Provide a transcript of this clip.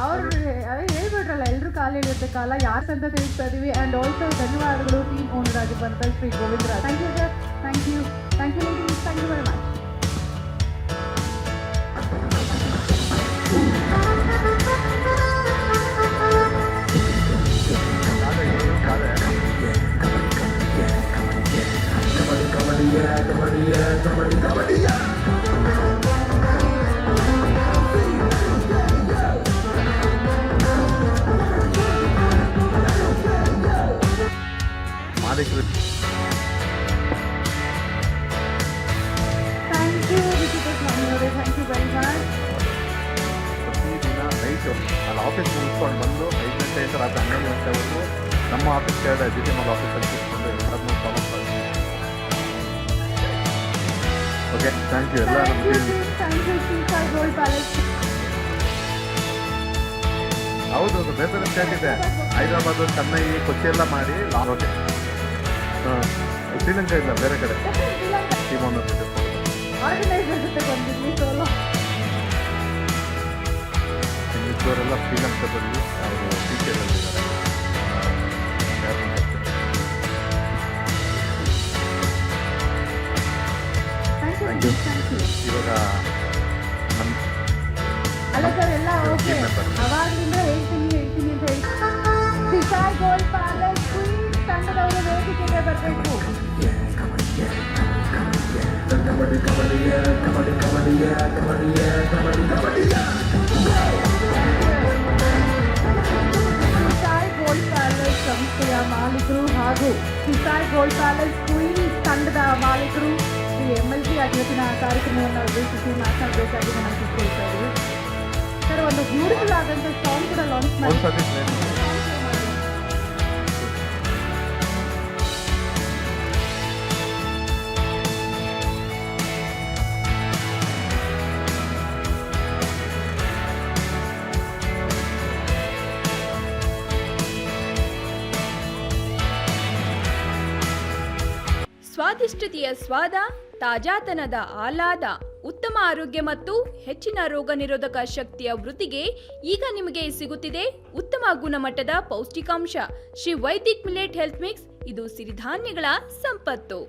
ಅವ್ರು ಹೇಳ್ಬಿಟ್ರಲ್ಲ, ಎಲ್ಲರೂ ಕಾಲ ಎಳೆಯುತ್ತೆ ಕಾಲ ಯಾಕೆ ಅಂತ ತಿಳಿಸ್ತಾ ಇದೀವಿ. ಆ್ಯಂಡ್ ಆಲ್ಸೋ ಧನ್ಯವಾದಗಳು ಟೀಮ್ ಓನರ್ ಆಗಿ ಬಂತ Shri Govindaraj. Thank you sir, thank you ladies, thank you very much. Thank you Rishika Swamy ಅವರೇ, ಥ್ಯಾಂಕ್ ಯು ವೆರಿ ಮಚ್. ಪ್ರತಿದಿನ ನೈಟು ಅಲ್ಲಿ ಆಫೀಸ್ ಮುಗಿಸ್ಕೊಂಡು ಬಂದು 5 ಗಂಟೆಯಿಂದ ರಾತ್ರಿ 11 ಗಂಟೆವರೆಗೂ ನಮ್ಮ ಆಫೀಸ್ ಕೆಳಗಡೆ GTML ಆಫೀಸಲ್ಲಿ ಕೂತ್ಕೊಂಡು ಎಲ್ಲರನ್ನೂ ಫಾಲೋ ಮಾಡಿ. ಓಕೆ, ಥ್ಯಾಂಕ್ ಯು ಎಲ್ಲ ನಮ್ಮ team. Thank you Shri Sai gold palace. ಹೌದು, ಬೇರೆ ಸ್ಟೇಟ್ ಇದೆ, ಹೈದರಾಬಾದು, ಚೆನ್ನೈ, ಕೊಚ್ಚಿ ಎಲ್ಲ ಮಾಡಿ ಓಕೆ. ಶ್ರೀಲಂಕಾ ಇಲ್ಲ, ಬೇರೆ ಕಡೆ ಟೀಮ್ ಓನರ್ ಆರ್ಗನೈಸರ್ ಜೊತೆ ಬಂದಿದ್ವಿ ಸೋಲೋ. ಇಂಗ್ಲೀಷ್ವರೆಲ್ಲ ಶ್ರೀಲಂಕಾದಲ್ಲಿ ಅವರು ಟೀಚರಲ್ಲಿದ್ದಾರೆ. ಇವಾಗ ನಮ್ಮ ಅಲ್ಲ ಸರ್, ಎಲ್ಲ ಓಕೆ. ಅವಾಗಲಿಂದ ಹೇಳ್ತೀನಿ ಅಂತ ಹೇಳಿ Shri Sai gold palace queens ತಂಡದವರು ವೇದಿಕೆಗೆ ಬರಬೇಕು. ಸಾಯಿ ಗೋಲ್ಡ್ ಪ್ಯಾಲೇಸ್ ಸಂಸ್ಥೆಯ ಮಾಲೀಕರು ಹಾಗೂ ಸಾಯಿ ಗೋಲ್ಡ್ ಪ್ಯಾಲೇಸ್ ಕ್ವೀನ್ಸ್ ತಂಡದ ಮಾಲೀಕರು ಶ್ರೀ MLC ಇವತ್ತಿನ ಕಾರ್ಯಕ್ರಮವನ್ನು ಉದ್ದೇಶಿಸಿ ಮಾತನಾಡಬೇಕಾಗಿ ನಾನು ಕೇಳ್ತಾ ಇದ್ದೀವಿ ಸರ್. ಒಂದು ಬ್ಯೂಟಿಫುಲ್ ಆದಂಥ ಸಾಂಗ್ ಕೂಡ ಲಾಂಚ್ ಮಾಡಿ. ಸ್ವಾದಿಷ್ಟತೆಯ ಸ್ವಾದ, ತಾಜಾತನದ ಆಹ್ಲಾದ, ಉತ್ತಮ ಆರೋಗ್ಯ ಮತ್ತು ಹೆಚ್ಚಿನ ರೋಗ ನಿರೋಧಕ ಶಕ್ತಿಯ ವೃದ್ಧಿಗೆ ಈಗ ನಿಮಗೆ ಸಿಗುತ್ತಿದೆ ಉತ್ತಮ ಗುಣಮಟ್ಟದ ಪೌಷ್ಟಿಕಾಂಶ Shri Vaidik millet health mix. ಇದು ಸಿರಿಧಾನ್ಯಗಳ ಸಂಪತ್ತು.